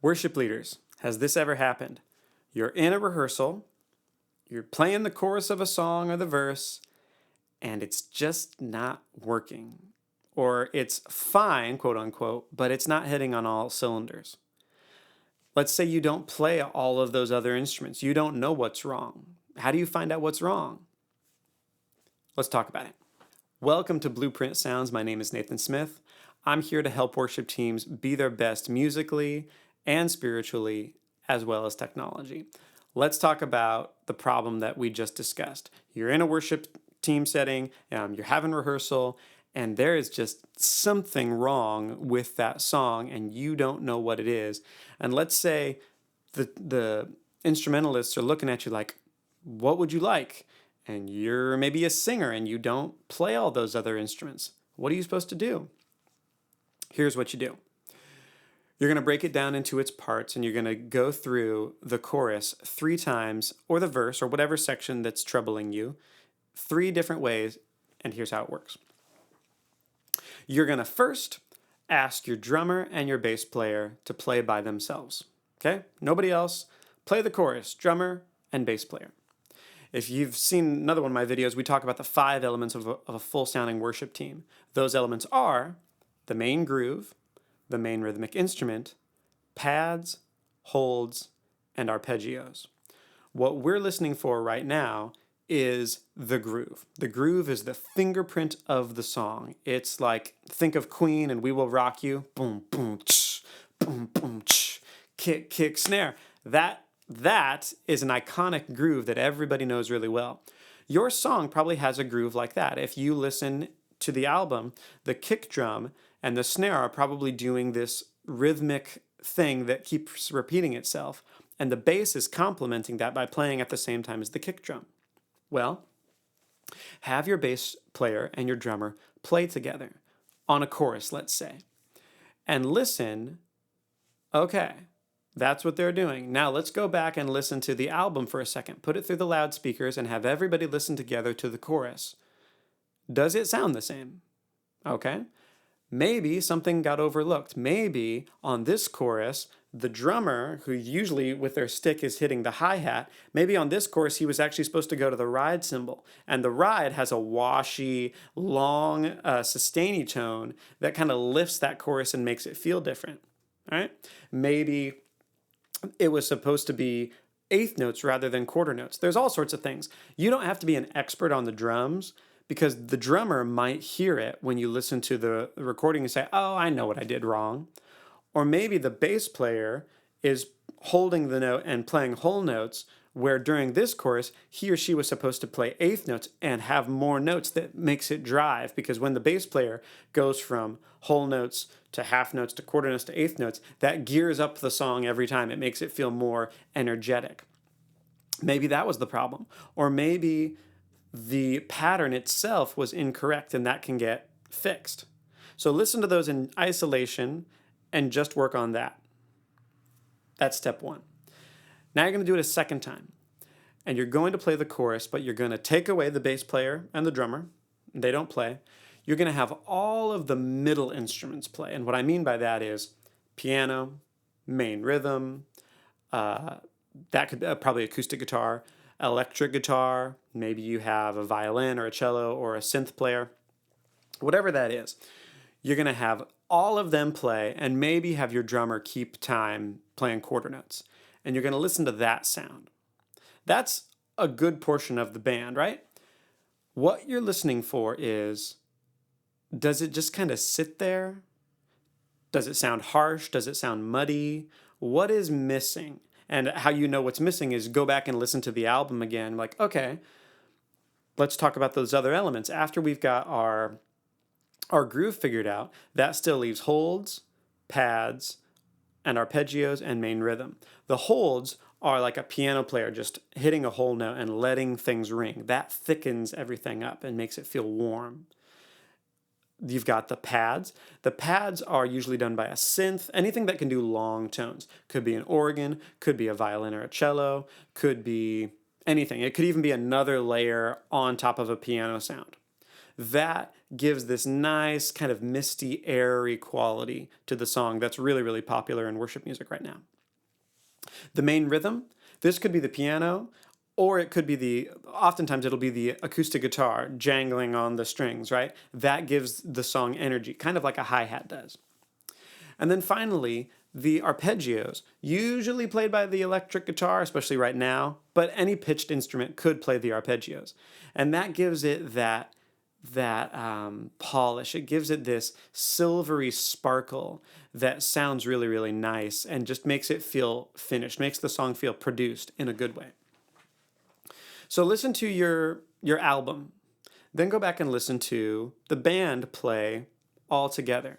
Worship leaders, has this ever happened? You're in a rehearsal, you're playing the chorus of a song or the verse, and it's just not working. Or it's fine, quote unquote, but it's not hitting on all cylinders. Let's say you don't play all of those other instruments. You don't know what's wrong. How do you find out what's wrong? Let's talk about it. Welcome to Blueprint Sounds. My name is Nathan Smith. I'm here to help worship teams be their best musically and spiritually, as well as technology. Let's talk about the problem that we just discussed. You're in a worship team setting, you're having rehearsal, and there is just something wrong with that song, and you don't know what it is. And let's say the instrumentalists are looking at you like, what would you like? And you're maybe a singer and you don't play all those other instruments. What are you supposed to do? Here's what you do. You're going to break it down into its parts and you're going to go through the chorus 3 times, or the verse, or whatever section that's troubling you, 3 different ways, and here's how it works. You're going to first ask your drummer and your bass player to play by themselves. Okay? Nobody else. Play the chorus, drummer and bass player. If you've seen another one of my videos, we talk about the 5 elements of a full-sounding worship team. Those elements are the main groove, the main rhythmic instrument, pads, holds, and arpeggios. What we're listening for right now is the groove. The groove is the fingerprint of the song. It's like, think of Queen and We Will Rock You. Boom, boom, tsh, boom, boom, tsh, kick, kick, snare. That is an iconic groove that everybody knows really well. Your song probably has a groove like that. If you listen to the album, the kick drum and the snare are probably doing this rhythmic thing that keeps repeating itself, and the bass is complementing that by playing at the same time as the kick drum. Well, have your bass player and your drummer play together on a chorus, let's say, and listen. Okay, that's what they're doing. Now let's go back and listen to the album for a second. Put it through the loudspeakers and have everybody listen together to the chorus. Does it sound the same? Okay. Maybe something got overlooked. Maybe on this chorus, the drummer, who usually with their stick is hitting the hi-hat, maybe on this chorus he was actually supposed to go to the ride cymbal. And the ride has a washy, long, sustainy tone that kind of lifts that chorus and makes it feel different. All right? Maybe it was supposed to be eighth notes rather than quarter notes. There's all sorts of things. You don't have to be an expert on the drums, because the drummer might hear it when you listen to the recording and say, oh, I know what I did wrong. Or maybe the bass player is holding the note and playing whole notes, where during this chorus, he or she was supposed to play eighth notes and have more notes that makes it drive, because when the bass player goes from whole notes to half notes to quarter notes to eighth notes, that gears up the song every time. It makes it feel more energetic. Maybe that was the problem. Or maybe the pattern itself was incorrect, and that can get fixed. So listen to those in isolation and just work on that. That's step 1. Now you're going to do it a second time. And you're going to play the chorus, but you're going to take away the bass player and the drummer. They don't play. You're going to have all of the middle instruments play. And what I mean by that is piano, main rhythm, that could probably acoustic guitar, electric guitar, maybe you have a violin or a cello or a synth player, whatever that is. You're going to have all of them play, and maybe have your drummer keep time playing quarter notes. And you're going to listen to that sound. That's a good portion of the band, right? What you're listening for is, does it just kind of sit there? Does it sound harsh? Does it sound muddy? What is missing? And how you know what's missing is go back and listen to the album again. Like, okay, let's talk about those other elements. After we've got our groove figured out, that still leaves holds, pads, and arpeggios and main rhythm. The holds are like a piano player just hitting a whole note and letting things ring. That thickens everything up and makes it feel warm. You've got the pads. The pads are usually done by a synth, anything that can do long tones. Could be an organ, could be a violin or a cello, could be anything. It could even be another layer on top of a piano sound. That gives this nice kind of misty, airy quality to the song that's really, really popular in worship music right now. The main rhythm, this could be the piano, or it could be oftentimes it'll be the acoustic guitar jangling on the strings, right? That gives the song energy, kind of like a hi-hat does. And then finally, the arpeggios, usually played by the electric guitar, especially right now, but any pitched instrument could play the arpeggios. And that gives it that polish. It gives it this silvery sparkle that sounds really, really nice and just makes it feel finished, makes the song feel produced in a good way. So listen to your album, then go back and listen to the band play all together.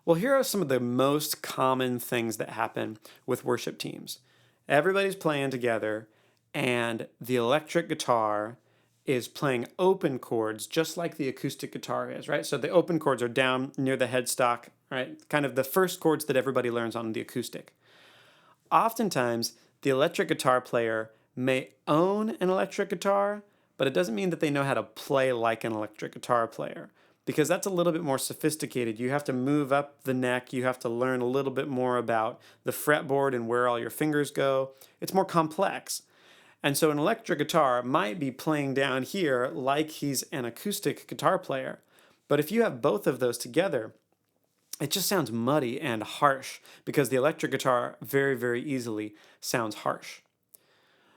Well, here are some of the most common things that happen with worship teams. Everybody's playing together, and the electric guitar is playing open chords just like the acoustic guitar is, right? So the open chords are down near the headstock, right? Kind of the first chords that everybody learns on the acoustic. Oftentimes, the electric guitar player may own an electric guitar, but it doesn't mean that they know how to play like an electric guitar player, because that's a little bit more sophisticated. You have to move up the neck. You have to learn a little bit more about the fretboard and where all your fingers go. It's more complex. And so an electric guitar might be playing down here like he's an acoustic guitar player. But if you have both of those together, it just sounds muddy and harsh, because the electric guitar very, very easily sounds harsh.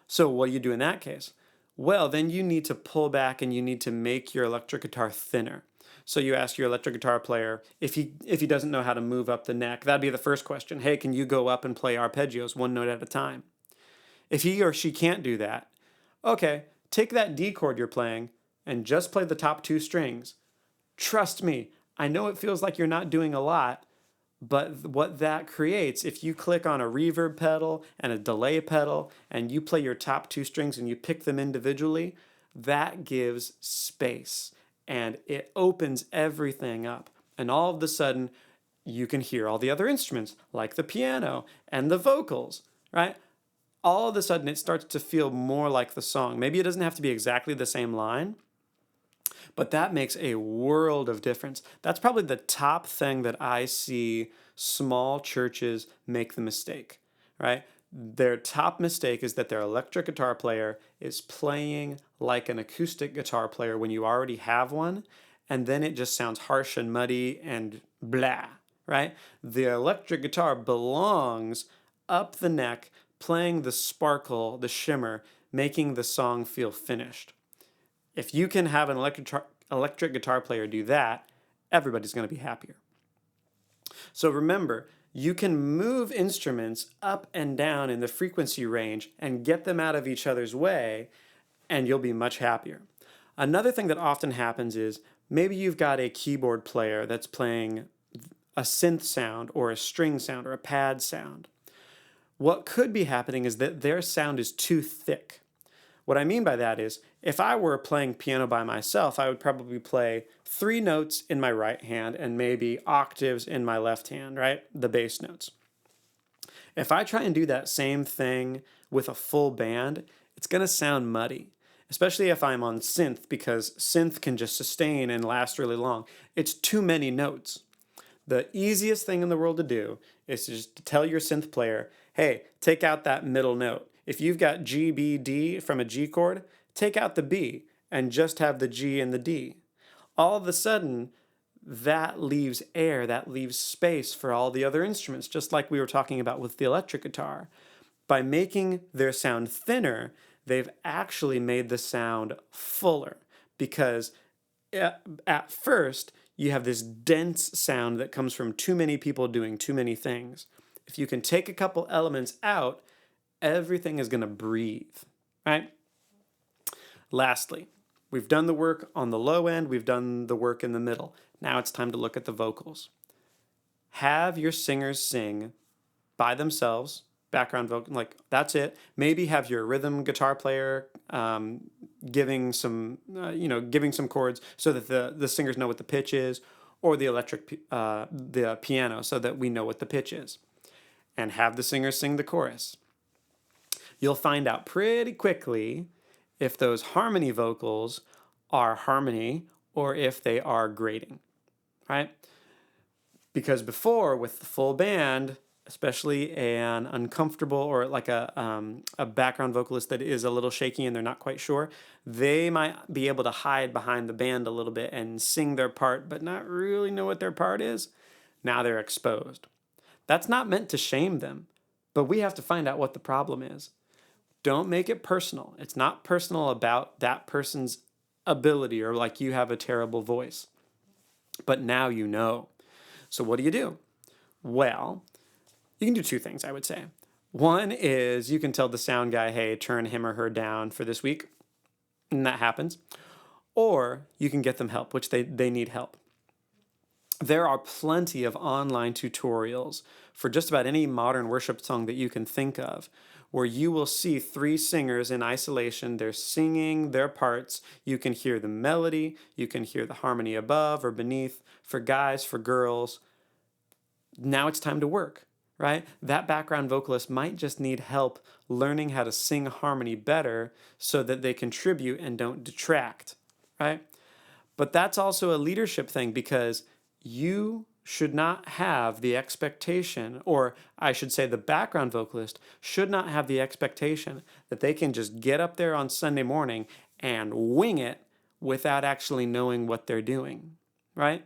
So what do you do in that case? Well, then you need to pull back and you need to make your electric guitar thinner. So you ask your electric guitar player if he doesn't know how to move up the neck. That'd be the first question. Hey, can you go up and play arpeggios one note at a time? If he or she can't do that, okay, take that D chord you're playing and just play the top two strings. Trust me, I know it feels like you're not doing a lot, but what that creates, if you click on a reverb pedal and a delay pedal and you play your top two strings and you pick them individually, that gives space and it opens everything up. And all of a sudden, you can hear all the other instruments, like the piano and the vocals, right? All of a sudden, it starts to feel more like the song. Maybe it doesn't have to be exactly the same line, but that makes a world of difference. That's probably the top thing that I see small churches make the mistake, right? Their top mistake is that their electric guitar player is playing like an acoustic guitar player when you already have one, and then it just sounds harsh and muddy and blah, right? The electric guitar belongs up the neck, playing the sparkle, the shimmer, making the song feel finished. If you can have an electric guitar player do that, everybody's going to be happier. So remember, you can move instruments up and down in the frequency range and get them out of each other's way, and you'll be much happier. Another thing that often happens is maybe you've got a keyboard player that's playing a synth sound or a string sound or a pad sound. What could be happening is that their sound is too thick. What I mean by that is, if I were playing piano by myself, I would probably play 3 notes in my right hand and maybe octaves in my left hand, right? The bass notes. If I try and do that same thing with a full band, it's going to sound muddy, especially if I'm on synth, because synth can just sustain and last really long. It's too many notes. The easiest thing in the world to do is to just tell your synth player, hey, take out that middle note. If you've got G, B, D from a G chord, take out the B and just have the G and the D. All of a sudden, that leaves air, that leaves space for all the other instruments, just like we were talking about with the electric guitar. By making their sound thinner, they've actually made the sound fuller, because at first, you have this dense sound that comes from too many people doing too many things. If you can take a couple elements out, everything is going to breathe, right? Lastly, we've done the work on the low end, we've done the work in the middle. Now it's time to look at the vocals. Have your singers sing by themselves, background vocal, like that's it. Maybe have your rhythm guitar player giving some chords so that the singers know what the pitch is, or the piano so that we know what the pitch is. And have the singers sing the chorus. You'll find out pretty quickly if those harmony vocals are harmony or if they are grating, right? Because before, with the full band, especially an uncomfortable or like a background vocalist that is a little shaky and they're not quite sure, they might be able to hide behind the band a little bit and sing their part, but not really know what their part is. Now they're exposed. That's not meant to shame them, but we have to find out what the problem is. Don't make it personal. It's not personal about that person's ability or like you have a terrible voice. But now you know. So what do? Well, you can do two things, I would say. One is you can tell the sound guy, hey, turn him or her down for this week. And that happens. Or you can get them help, which they need help. There are plenty of online tutorials for just about any modern worship song that you can think of, where you will see three singers in isolation. They're singing their parts. You can hear the melody. You can hear the harmony above or beneath for guys, for girls. Now it's time to work, right? That background vocalist might just need help learning how to sing harmony better so that they contribute and don't detract, right? But that's also a leadership thing, because you should not have the expectation, or I should say the background vocalist should not have the expectation that they can just get up there on Sunday morning and wing it without actually knowing what they're doing, right?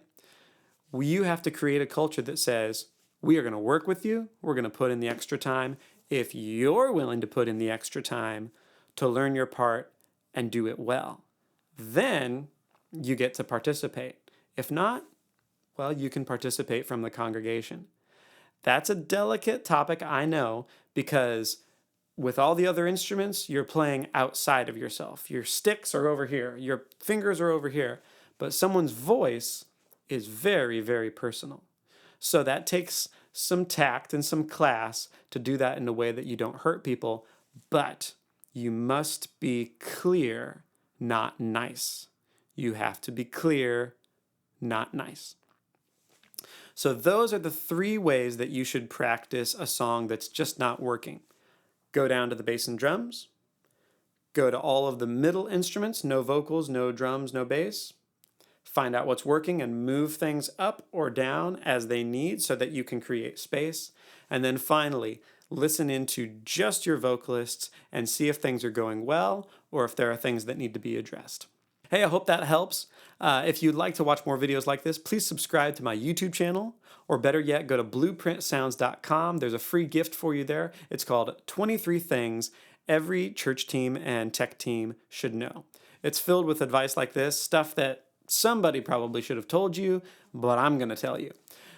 You have to create a culture that says, we are going to work with you, we're going to put in the extra time. If you're willing to put in the extra time to learn your part and do it well, then you get to participate. If not, well, you can participate from the congregation. That's a delicate topic, I know, because with all the other instruments, you're playing outside of yourself. Your sticks are over here, your fingers are over here, but someone's voice is very, very personal. So that takes some tact and some class to do that in a way that you don't hurt people, but you must be clear, not nice. You have to be clear, not nice. So those are the three ways that you should practice a song that's just not working. Go down to the bass and drums. Go to all of the middle instruments, no vocals, no drums, no bass. Find out what's working and move things up or down as they need so that you can create space. And then finally, listen into just your vocalists and see if things are going well or if there are things that need to be addressed. Hey, I hope that helps. If you'd like to watch more videos like this, please subscribe to my YouTube channel, or better yet, go to blueprintsounds.com. There's a free gift for you there. It's called 23 Things Every Church Team and Tech Team Should Know. It's filled with advice like this, stuff that somebody probably should have told you, but I'm going to tell you.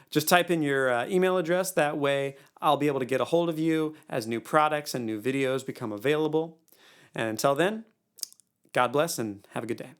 Just type in your email address. That way, I'll be able to get a hold of you as new products and new videos become available. And until then, God bless and have a good day.